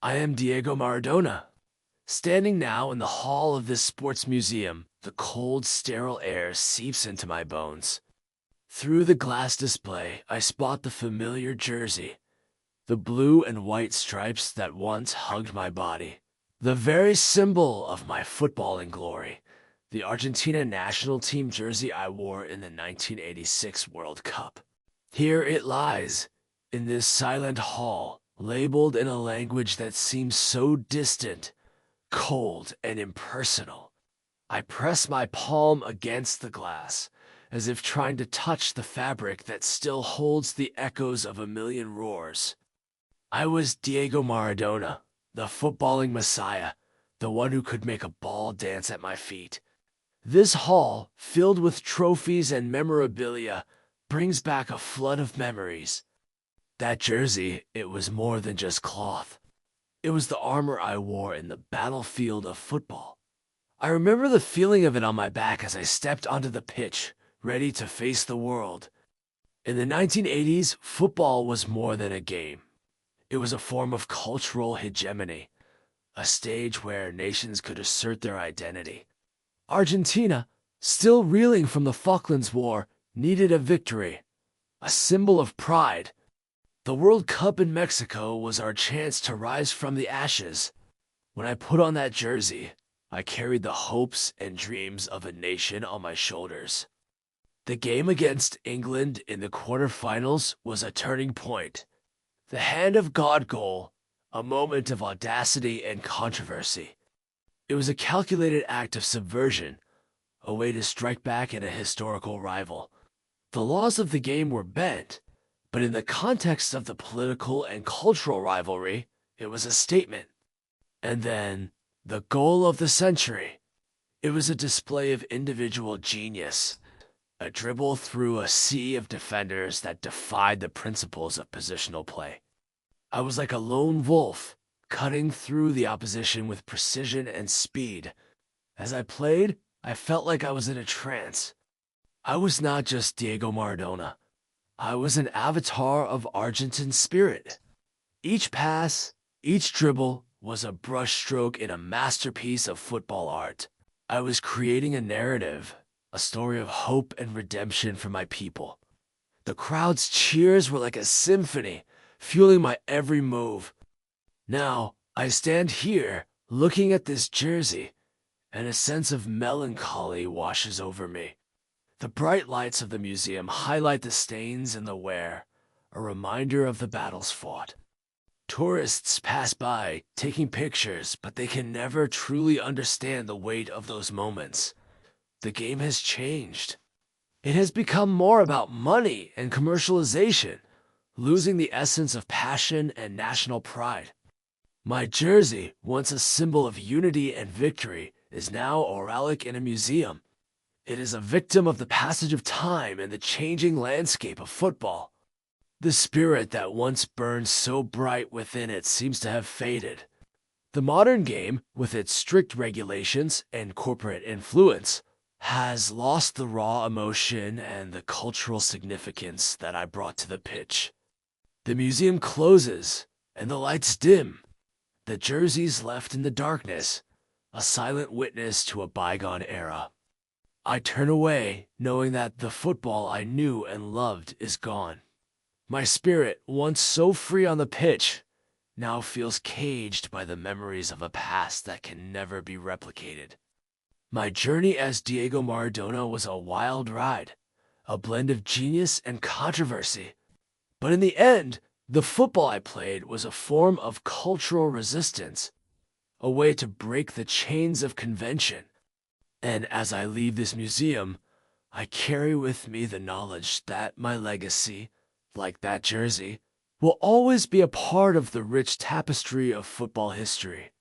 I am Diego Maradona. Standing now in the hall of this sports museum, the cold, sterile air seeps into my bones. Through the glass display, I spot the familiar jersey, the blue and white stripes that once hugged my body. The very symbol of my footballing glory, the Argentina national team jersey I wore in the 1986 World Cup. Here it lies, in this silent hall, labeled in a language that seems so distant, cold, and impersonal. I press my palm against the glass, as if trying to touch the fabric that still holds the echoes of a million roars. I was Diego Maradona, the footballing messiah, the one who could make a ball dance at my feet. This hall, filled with trophies and memorabilia, brings back a flood of memories. That jersey, it was more than just cloth. It was the armor I wore in the battlefield of football. I remember the feeling of it on my back as I stepped onto the pitch, ready to face the world. In the 1980s, football was more than a game. It was a form of cultural hegemony, a stage where nations could assert their identity. Argentina, still reeling from the Falklands War, needed a victory, a symbol of pride. The World Cup in Mexico was our chance to rise from the ashes. When I put on that jersey, I carried the hopes and dreams of a nation on my shoulders. The game against England in the quarterfinals was a turning point. The hand of God goal, a moment of audacity and controversy. It was a calculated act of subversion, a way to strike back at a historical rival. The laws of the game were bent, but in the context of the political and cultural rivalry, it was a statement. And then, the goal of the century. It was a display of individual genius, a dribble through a sea of defenders that defied the principles of positional play. I was like a lone wolf, cutting through the opposition with precision and speed. As I played, I felt like I was in a trance. I was not just Diego Maradona. I was an avatar of Argentine spirit. Each pass, each dribble was a brushstroke in a masterpiece of football art. I was creating a narrative, a story of hope and redemption for my people. The crowd's cheers were like a symphony, fueling my every move. Now, I stand here, looking at this jersey, and a sense of melancholy washes over me. The bright lights of the museum highlight the stains in the wear, a reminder of the battles fought. Tourists pass by, taking pictures, but they can never truly understand the weight of those moments. The game has changed. It has become more about money and commercialization, losing the essence of passion and national pride. My jersey, once a symbol of unity and victory, is now a relic in a museum. It is a victim of the passage of time and the changing landscape of football. The spirit that once burned so bright within it seems to have faded. The modern game, with its strict regulations and corporate influence, has lost the raw emotion and the cultural significance that I brought to the pitch. The museum closes, and the lights dim. The jersey's left in the darkness, a silent witness to a bygone era. I turn away, knowing that the football I knew and loved is gone. My spirit, once so free on the pitch, now feels caged by the memories of a past that can never be replicated. My journey as Diego Maradona was a wild ride, a blend of genius and controversy. But in the end, the football I played was a form of cultural resistance, a way to break the chains of convention. And as I leave this museum, I carry with me the knowledge that my legacy, like that jersey, will always be a part of the rich tapestry of football history.